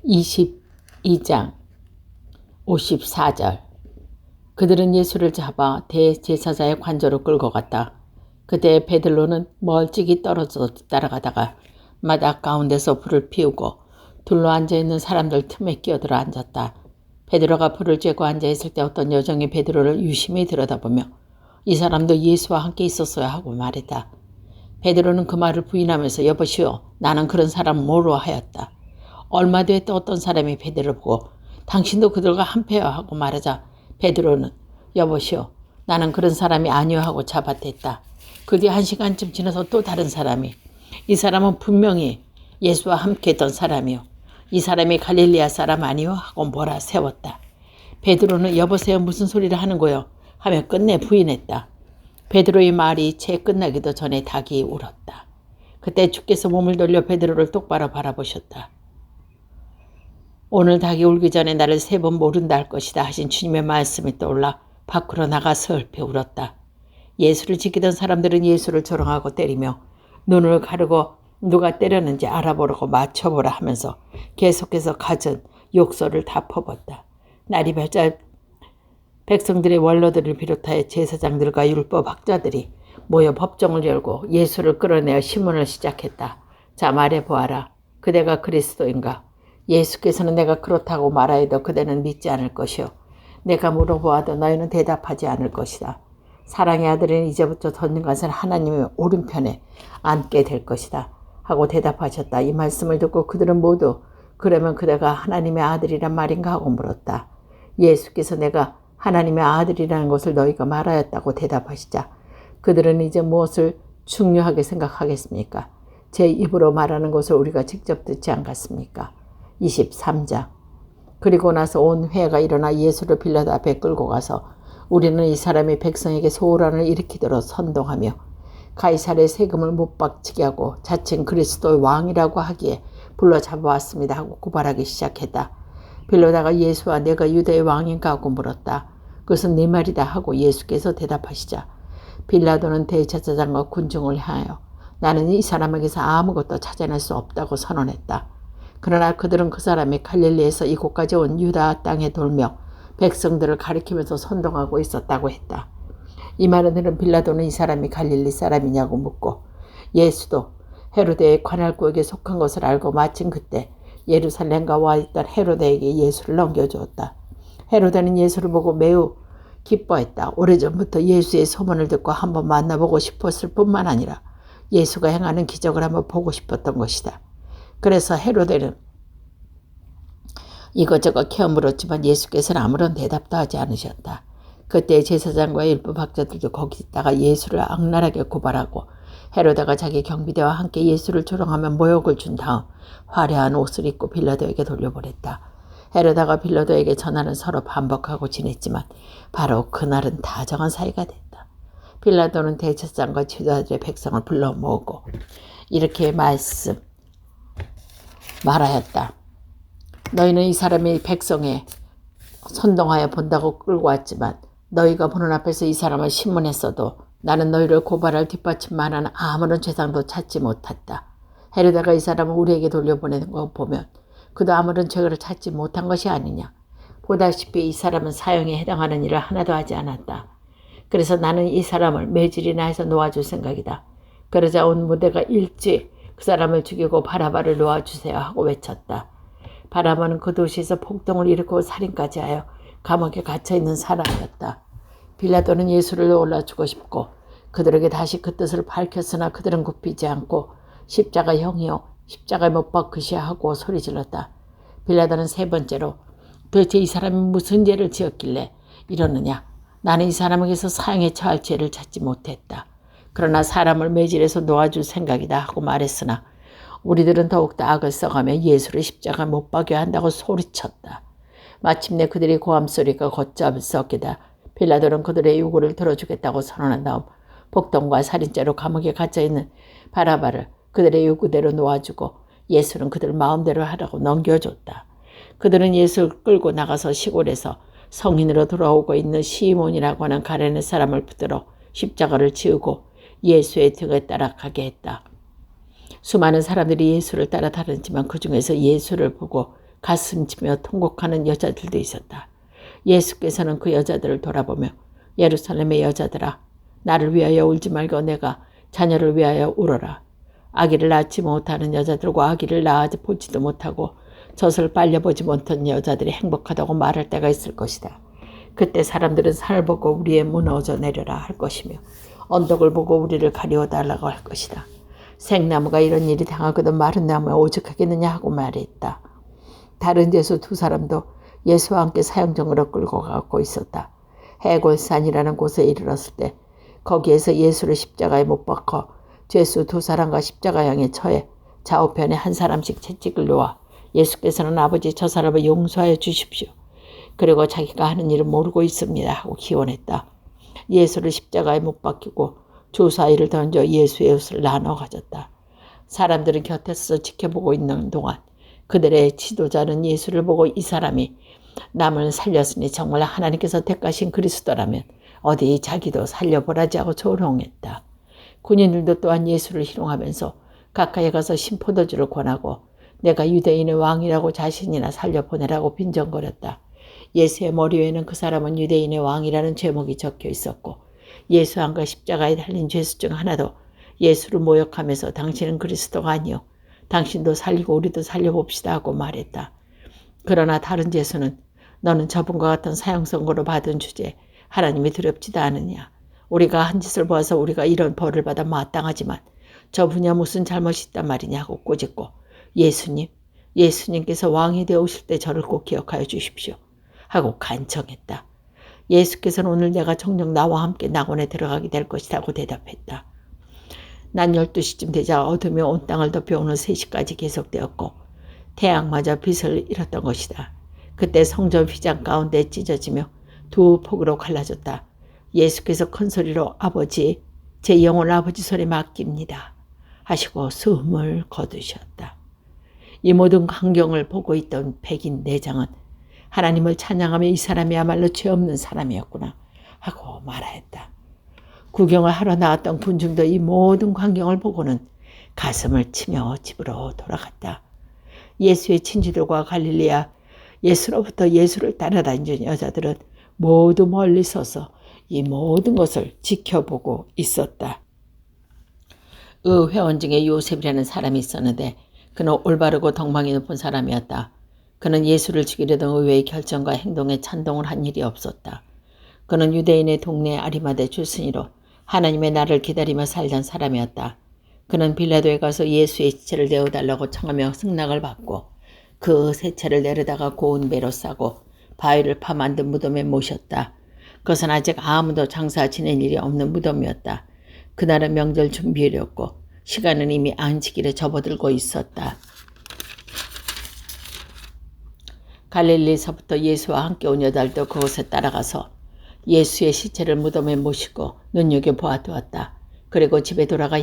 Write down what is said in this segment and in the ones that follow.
22장 54절. 그들은 예수를 잡아 대제사장의 관저로 끌고 갔다. 그때 베드로는 멀찍이 떨어져 따라가다가 마당 가운데서 불을 피우고 둘러 앉아있는 사람들 틈에 끼어들어 앉았다. 베드로가 불을 쬐고 앉아있을 때 어떤 여종이 베드로를 유심히 들여다보며 이 사람도 예수와 함께 있었어야 하고 말했다. 베드로는 그 말을 부인하면서 여보시오, 나는 그런 사람 모르 하였다. 얼마 뒤에 또 어떤 사람이 베드로를 보고 당신도 그들과 한패여 하고 말하자 베드로는 여보시오, 나는 그런 사람이 아니요 하고 잡아댔다. 그 뒤 1시간쯤 지나서 또 다른 사람이 이 사람은 분명히 예수와 함께 했던 사람이요. 이 사람이 갈릴리아 사람 아니요 하고 몰아 세웠다. 베드로는 여보세요 무슨 소리를 하는 거요 하며 끝내 부인했다. 베드로의 말이 채 끝나기도 전에 닭이 울었다. 그때 주께서 몸을 돌려 베드로를 똑바로 바라보셨다. 오늘 닭이 울기 전에 나를 3번 모른다 할 것이다 하신 주님의 말씀이 떠올라 밖으로 나가 슬피 울었다. 예수를 지키던 사람들은 예수를 조롱하고 때리며 눈을 가르고 누가 때렸는지 알아보라고 맞춰보라 하면서 계속해서 갖은 욕설을 다 퍼붓다. 날이 밝자 백성들의 원로들을 비롯하여 제사장들과 율법학자들이 모여 법정을 열고 예수를 끌어내어 신문을 시작했다. 자, 말해보아라. 그대가 그리스도인가? 예수께서는 내가 그렇다고 말하여도 그대는 믿지 않을 것이요. 내가 물어보아도 너희는 대답하지 않을 것이다. 사랑의 아들은 이제부터 전능 것을 하나님의 오른편에 앉게 될 것이다. 하고 대답하셨다. 이 말씀을 듣고 그들은 모두 그러면 그대가 하나님의 아들이란 말인가 하고 물었다. 예수께서 내가 하나님의 아들이라는 것을 너희가 말하였다고 대답하시자 그들은 이제 무엇을 중요하게 생각하겠습니까? 제 입으로 말하는 것을 우리가 직접 듣지 않겠습니까? 23장. 그리고 나서 온 회가 일어나 예수를 빌라도 앞에 끌고 가서 우리는 이 사람이 백성에게 소란을 일으키도록 선동하며 가이사랴의 세금을 못 박치게 하고 자칭 그리스도의 왕이라고 하기에 불러 잡아왔습니다 하고 고발하기 시작했다. 빌라도가 예수와 내가 유대의 왕인가 하고 물었다. 그것은 네 말이다 하고 예수께서 대답하시자 빌라도는 대제사장과 군중을 향하여 나는 이 사람에게서 아무것도 찾아낼 수 없다고 선언했다. 그러나 그들은 그 사람이 갈릴리에서 이곳까지 온 유다 땅에 돌며 백성들을 가리키면서 선동하고 있었다고 했다. 이 말을 들은 빌라도는 이 사람이 갈릴리 사람이냐고 묻고 예수도 헤로데의 관할구에게 속한 것을 알고 마침 그때 예루살렘과 와 있던 헤로데에게 예수를 넘겨주었다. 헤로데는 예수를 보고 매우 기뻐했다. 오래전부터 예수의 소문을 듣고 한번 만나보고 싶었을 뿐만 아니라 예수가 행하는 기적을 한번 보고 싶었던 것이다. 그래서 헤로데는 이것저것 캐어 물었지만 예수께서는 아무런 대답도 하지 않으셨다. 그때 제사장과 율법학자들도 거기 있다가 예수를 악랄하게 고발하고 헤로데가 자기 경비대와 함께 예수를 조롱하며 모욕을 준 다음 화려한 옷을 입고 빌라도에게 돌려보냈다. 헤로데가 빌라도에게 전하는 서로 반복하고 지냈지만 바로 그날은 다정한 사이가 됐다. 빌라도는 대제사장과 제사장의 백성을 불러 모으고 이렇게 말하였다. 너희는 이 사람이 백성에 선동하여 본다고 끌고 왔지만 너희가 보는 앞에서 이 사람을 신문했어도 나는 너희를 고발할 뒷받침만한 아무런 죄상도 찾지 못했다. 헤로데가 이 사람을 우리에게 돌려보내는 거 보면 그도 아무런 죄를 찾지 못한 것이 아니냐. 보다시피 이 사람은 사형에 해당하는 일을 하나도 하지 않았다. 그래서 나는 이 사람을 매질이나 해서 놓아줄 생각이다. 그러자 온 무대가 일찍 그 사람을 죽이고 바라바를 놓아주세요 하고 외쳤다. 바라바는 그 도시에서 폭동을 일으키고 살인까지 하여 감옥에 갇혀있는 사람이었다. 빌라도는 예수를 올라주고 싶고 그들에게 다시 그 뜻을 밝혔으나 그들은 굽히지 않고 십자가형이요 십자가에 못 박으시야 하고 소리질렀다. 빌라도는 3번째로 도대체 이 사람이 무슨 죄를 지었길래 이러느냐. 나는 이 사람에게서 사형에 처할 죄를 찾지 못했다. 그러나 사람을 매질해서 놓아줄 생각이다 하고 말했으나 우리들은 더욱더 악을 써가며 예수를 십자가에 못 박여야 한다고 소리쳤다. 마침내 그들의 고함소리가 걷잡을 수 없게다 빌라도는 그들의 요구를 들어주겠다고 선언한 다음 폭동과 살인죄로 감옥에 갇혀있는 바라바를 그들의 요구대로 놓아주고 예수는 그들 마음대로 하라고 넘겨줬다. 그들은 예수를 끌고 나가서 시골에서 성인으로 돌아오고 있는 시몬이라고 하는 가레네 사람을 붙들어 십자가를 지우고 예수의 등에 따라 가게 했다. 수많은 사람들이 예수를 따라 다녔지만 그 중에서 예수를 보고 가슴치며 통곡하는 여자들도 있었다. 예수께서는 그 여자들을 돌아보며 예루살렘의 여자들아 나를 위하여 울지 말고 내가 자녀를 위하여 울어라. 아기를 낳지 못하는 여자들과 아기를 낳아 보지도 못하고 젖을 빨려보지 못한 여자들이 행복하다고 말할 때가 있을 것이다. 그때 사람들은 산을 보고 우리의 무너져 내려라 할 것이며 언덕을 보고 우리를 가리워달라고 할 것이다. 생나무가 이런 일이 당하거든 마른 나무에 오죽하겠느냐 하고 말했다. 다른 예수 두 사람도 예수와 함께 사형정으로 끌고 가고 있었다. 해골산이라는 곳에 이르렀을 때 거기에서 예수를 십자가에 못 박어 죄수 두 사람과 십자가 향에 처해 좌우편에 한 사람씩 채찍을 놓아 예수께서는 아버지 저 사람을 용서하여 주십시오. 그리고 자기가 하는 일을 모르고 있습니다 하고 기원했다. 예수를 십자가에 못 박히고 주사위를 던져 예수의 옷을 나눠 가졌다. 사람들은 곁에서 지켜보고 있는 동안 그들의 지도자는 예수를 보고 이 사람이 남을 살렸으니 정말 하나님께서 택하신 그리스도라면 어디 자기도 살려보라지 하고 조롱했다. 군인들도 또한 예수를 희롱하면서 가까이 가서 신포도주를 권하고 내가 유대인의 왕이라고 자신이나 살려보내라고 빈정거렸다. 예수의 머리 위에는 그 사람은 유대인의 왕이라는 제목이 적혀 있었고 예수 안과 십자가에 달린 죄수 중 하나도 예수를 모욕하면서 당신은 그리스도가 아니요 당신도 살리고 우리도 살려봅시다 하고 말했다. 그러나 다른 죄수는 너는 저분과 같은 사형 선고를 받은 주제 하나님이 두렵지도 않으냐. 우리가 한 짓을 보아서 우리가 이런 벌을 받아 마땅하지만 저분이야 무슨 잘못이 있단 말이냐 하고 꼬집고 예수님께서 왕이 되어오실 때 저를 꼭 기억하여 주십시오 하고 간청했다. 예수께서는 오늘 내가 정녕 나와 함께 낙원에 들어가게 될 것이라고 대답했다. 낮 12시쯤 되자 어둠이 온 땅을 덮여 오늘 3시까지 계속되었고 태양마저 빛을 잃었던 것이다. 그때 성전 휘장 가운데 찢어지며 두 폭으로 갈라졌다. 예수께서 큰 소리로 아버지 제 영혼을 아버지 손에 맡깁니다 하시고 숨을 거두셨다. 이 모든 광경을 보고 있던 백인 내장은 하나님을 찬양하며 이 사람이야말로 죄 없는 사람이었구나 하고 말하였다. 구경을 하러 나왔던 군중도 이 모든 광경을 보고는 가슴을 치며 집으로 돌아갔다. 예수의 친지들과 갈릴리아 예수로부터 예수를 따라다니는 여자들은 모두 멀리 서서 이 모든 것을 지켜보고 있었다. 회원 중에 요셉이라는 사람이 있었는데 그는 올바르고 덕망이 높은 사람이었다. 그는 예수를 죽이려던 의회의 결정과 행동에 찬동을 한 일이 없었다. 그는 유대인의 동네 아리마대 출신이로 하나님의 날을 기다리며 살던 사람이었다. 그는 빌라도에 가서 예수의 시체를 내어달라고 청하며 승낙을 받고 그 세체를 내려다가 고운 배로 싸고 바위를 파 만든 무덤에 모셨다. 그것은 아직 아무도 장사 지낸 일이 없는 무덤이었다. 그날은 명절 준비일이었고 시간은 이미 안식일에 접어들고 있었다. 갈릴리에서부터 예수와 함께 온 여자들도 그곳에 따라가서 예수의 시체를 무덤에 모시고 눈여겨보아두었다. 그리고 집에 돌아가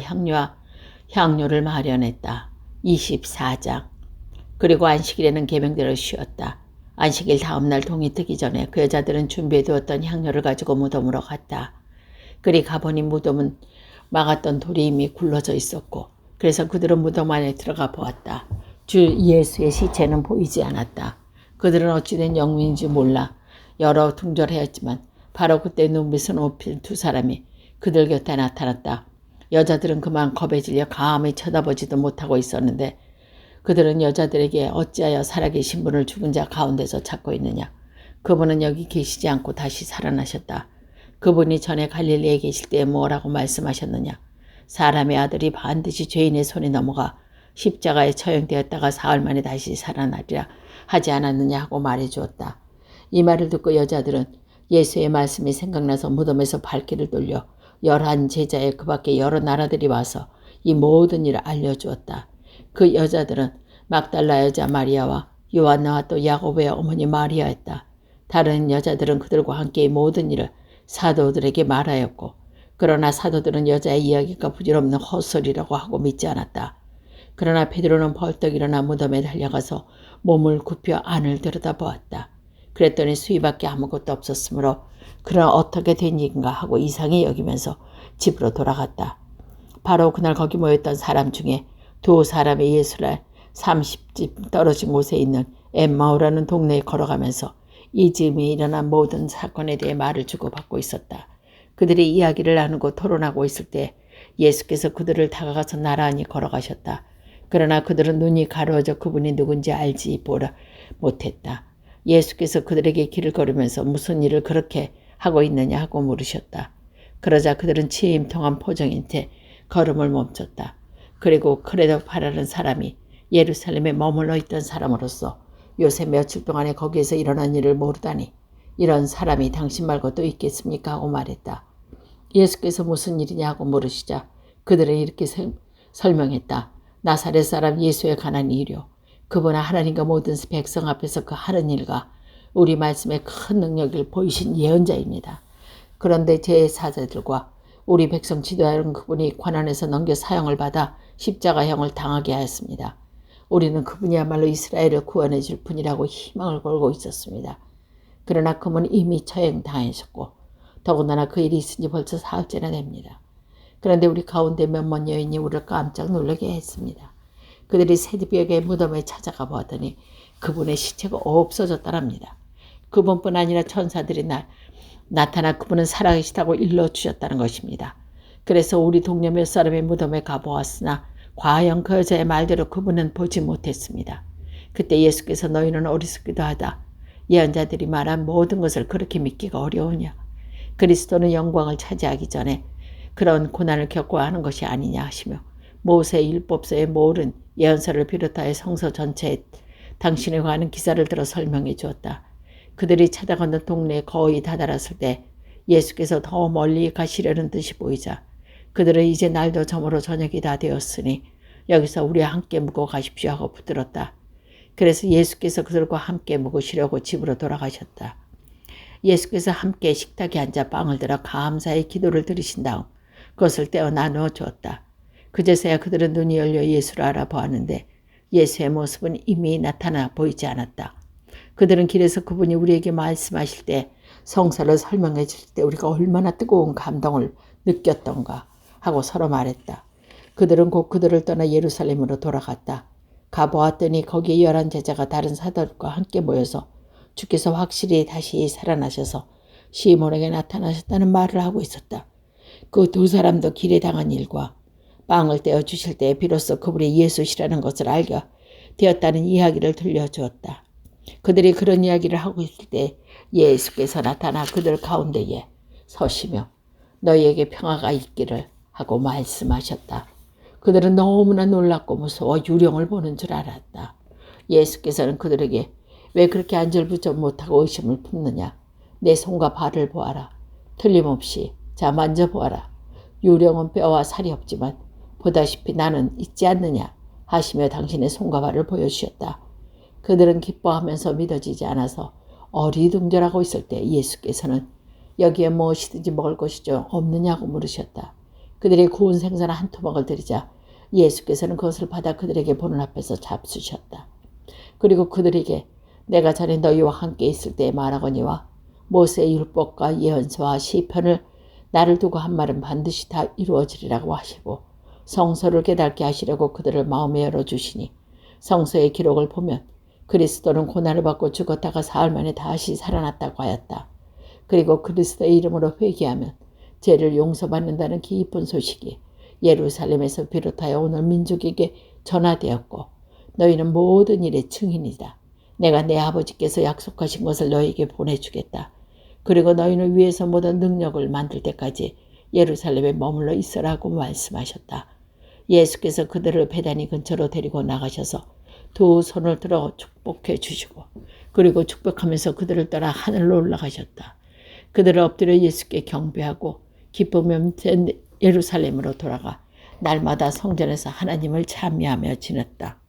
향료를 마련했다. 24장. 그리고 안식일에는 계명대로 쉬었다. 안식일 다음날 동이 뜨기 전에 그 여자들은 준비해두었던 향료를 가지고 무덤으로 갔다. 그리 가보니 무덤은 막았던 돌이 이미 굴러져 있었고 그래서 그들은 무덤 안에 들어가 보았다. 주 예수의 시체는 보이지 않았다. 그들은 어찌된 영문인지 몰라 여러 둥절하였지만 바로 그때 눈빛을 높인 두 사람이 그들 곁에 나타났다. 여자들은 그만 겁에 질려 감히 쳐다보지도 못하고 있었는데 그들은 여자들에게 어찌하여 살아계신 분을 죽은 자 가운데서 찾고 있느냐. 그분은 여기 계시지 않고 다시 살아나셨다. 그분이 전에 갈릴리에 계실 때 뭐라고 말씀하셨느냐. 사람의 아들이 반드시 죄인의 손에 넘어가 십자가에 처형되었다가 사흘 만에 다시 살아나리라 하지 않았느냐 하고 말해주었다. 이 말을 듣고 여자들은 예수의 말씀이 생각나서 무덤에서 발길을 돌려 11 제자의 그 밖에 여러 나라들이 와서 이 모든 일을 알려주었다. 그 여자들은 막달라 여자 마리아와 요한나와 또 야고보의 어머니 마리아였다. 다른 여자들은 그들과 함께 이 모든 일을 사도들에게 말하였고 그러나 사도들은 여자의 이야기가 부질없는 헛소리라고 하고 믿지 않았다. 그러나 베드로는 벌떡 일어나 무덤에 달려가서 몸을 굽혀 안을 들여다보았다. 그랬더니 수위밖에 아무것도 없었으므로 그러나 어떻게 된 일인가 하고 이상히 여기면서 집으로 돌아갔다. 바로 그날 거기 모였던 사람 중에 두 사람의 예수를 30집 떨어진 곳에 있는 엠마오라는 동네에 걸어가면서 이 즈음에 일어난 모든 사건에 대해 말을 주고받고 있었다. 그들이 이야기를 나누고 토론하고 있을 때 예수께서 그들을 다가가서 나란히 걸어가셨다. 그러나 그들은 눈이 가려져 그분이 누군지 알지 못했다. 예수께서 그들에게 길을 걸으면서 무슨 일을 그렇게 하고 있느냐 하고 물으셨다. 그러자 그들은 침통한 표정인 채 걸음을 멈췄다. 그리고 크레도파라는 사람이 예루살렘에 머물러 있던 사람으로서 요새 며칠 동안에 거기에서 일어난 일을 모르다니 이런 사람이 당신 말고 또 있겠습니까? 하고 말했다. 예수께서 무슨 일이냐고 물으시자 그들은 이렇게 설명했다. 나사렛 사람 예수에 관한 일이요. 그분은 하나님과 모든 백성 앞에서 그 하는 일과 우리 말씀에 큰 능력을 보이신 예언자입니다. 그런데 제사자들과 우리 백성 지도자는 그분이 관원에서 넘겨 사형을 받아 십자가형을 당하게 하였습니다. 우리는 그분이야말로 이스라엘을 구원해 줄 분이라고 희망을 걸고 있었습니다. 그러나 그분은 이미 처형당하셨고 더군다나 그 일이 있은 지 벌써 사흘째나 됩니다. 그런데 우리 가운데 몇몇 여인이 우리를 깜짝 놀라게 했습니다. 그들이 새벽에 무덤에 찾아가 보았더니 그분의 시체가 없어졌다랍니다. 그분뿐 아니라 천사들이 나타나 그분은 살아계시다고 일러주셨다는 것입니다. 그래서 우리 동료 몇 사람의 무덤에 가보았으나 과연 그 여자의 말대로 그분은 보지 못했습니다. 그때 예수께서 너희는 어리석기도 하다. 예언자들이 말한 모든 것을 그렇게 믿기가 어려우냐. 그리스도는 영광을 차지하기 전에 그런 고난을 겪어야 하는 것이 아니냐 하시며 모세의 율법서에 모든 예언서를 비롯하여 성서 전체에 당신에 관한 기사를 들어 설명해 주었다. 그들이 찾아가는 동네에 거의 다다랐을 때 예수께서 더 멀리 가시려는 듯이 보이자 그들은 이제 날도 저물어 저녁이 다 되었으니 여기서 우리와 함께 묵어 가십시오 하고 붙들었다. 그래서 예수께서 그들과 함께 묵으시려고 집으로 돌아가셨다. 예수께서 함께 식탁에 앉아 빵을 들어 감사의 기도를 드리신 다음 그것을 떼어 나누어 주었다. 그제서야 그들은 눈이 열려 예수를 알아보았는데 예수의 모습은 이미 나타나 보이지 않았다. 그들은 길에서 그분이 우리에게 말씀하실 때 성서를 설명해 주실 때 우리가 얼마나 뜨거운 감동을 느꼈던가 하고 서로 말했다. 그들은 곧 그들을 떠나 예루살렘으로 돌아갔다. 가보았더니 거기에 11 제자가 다른 사도들과 함께 모여서 주께서 확실히 다시 살아나셔서 시몬에게 나타나셨다는 말을 하고 있었다. 그 두 사람도 길에 당한 일과 빵을 떼어 주실 때 비로소 그분이 예수시라는 것을 알게 되었다는 이야기를 들려주었다. 그들이 그런 이야기를 하고 있을 때 예수께서 나타나 그들 가운데에 서시며 너희에게 평화가 있기를 하고 말씀하셨다. 그들은 너무나 놀랍고 무서워 유령을 보는 줄 알았다. 예수께서는 그들에게 왜 그렇게 안절부절 못하고 의심을 품느냐. 내 손과 발을 보아라. 틀림없이 자 만져보아라. 유령은 뼈와 살이 없지만 보다시피 나는 있지 않느냐 하시며 당신의 손과 발을 보여주셨다. 그들은 기뻐하면서 믿어지지 않아서 어리둥절하고 있을 때 예수께서는 여기에 무엇이든지 먹을 것이 좀 없느냐고 물으셨다. 그들이 구운 생선 한 토막을 드리자 예수께서는 그것을 받아 그들에게 보는 앞에서 잡수셨다. 그리고 그들에게 내가 전에 너희와 함께 있을 때에 말하거니와 모세의 율법과 예언서와 시편을 나를 두고 한 말은 반드시 다 이루어지리라고 하시고 성서를 깨닫게 하시려고 그들을 마음에 열어주시니 성서의 기록을 보면 그리스도는 고난을 받고 죽었다가 사흘 만에 다시 살아났다고 하였다. 그리고 그리스도의 이름으로 회개하면 죄를 용서받는다는 기쁜 소식이 예루살렘에서 비롯하여 오늘 민족에게 전하되었고 너희는 모든 일의 증인이다. 내가 내 아버지께서 약속하신 것을 너희에게 보내주겠다. 그리고 너희는 위에서 모든 능력을 만들 때까지 예루살렘에 머물러 있으라고 말씀하셨다. 예수께서 그들을 베다니 근처로 데리고 나가셔서 두 손을 들어 축복해 주시고 그리고 축복하면서 그들을 따라 하늘로 올라가셨다. 그들을 엎드려 예수께 경배하고 기쁘며 예루살렘으로 돌아가 날마다 성전에서 하나님을 찬미하며 지냈다.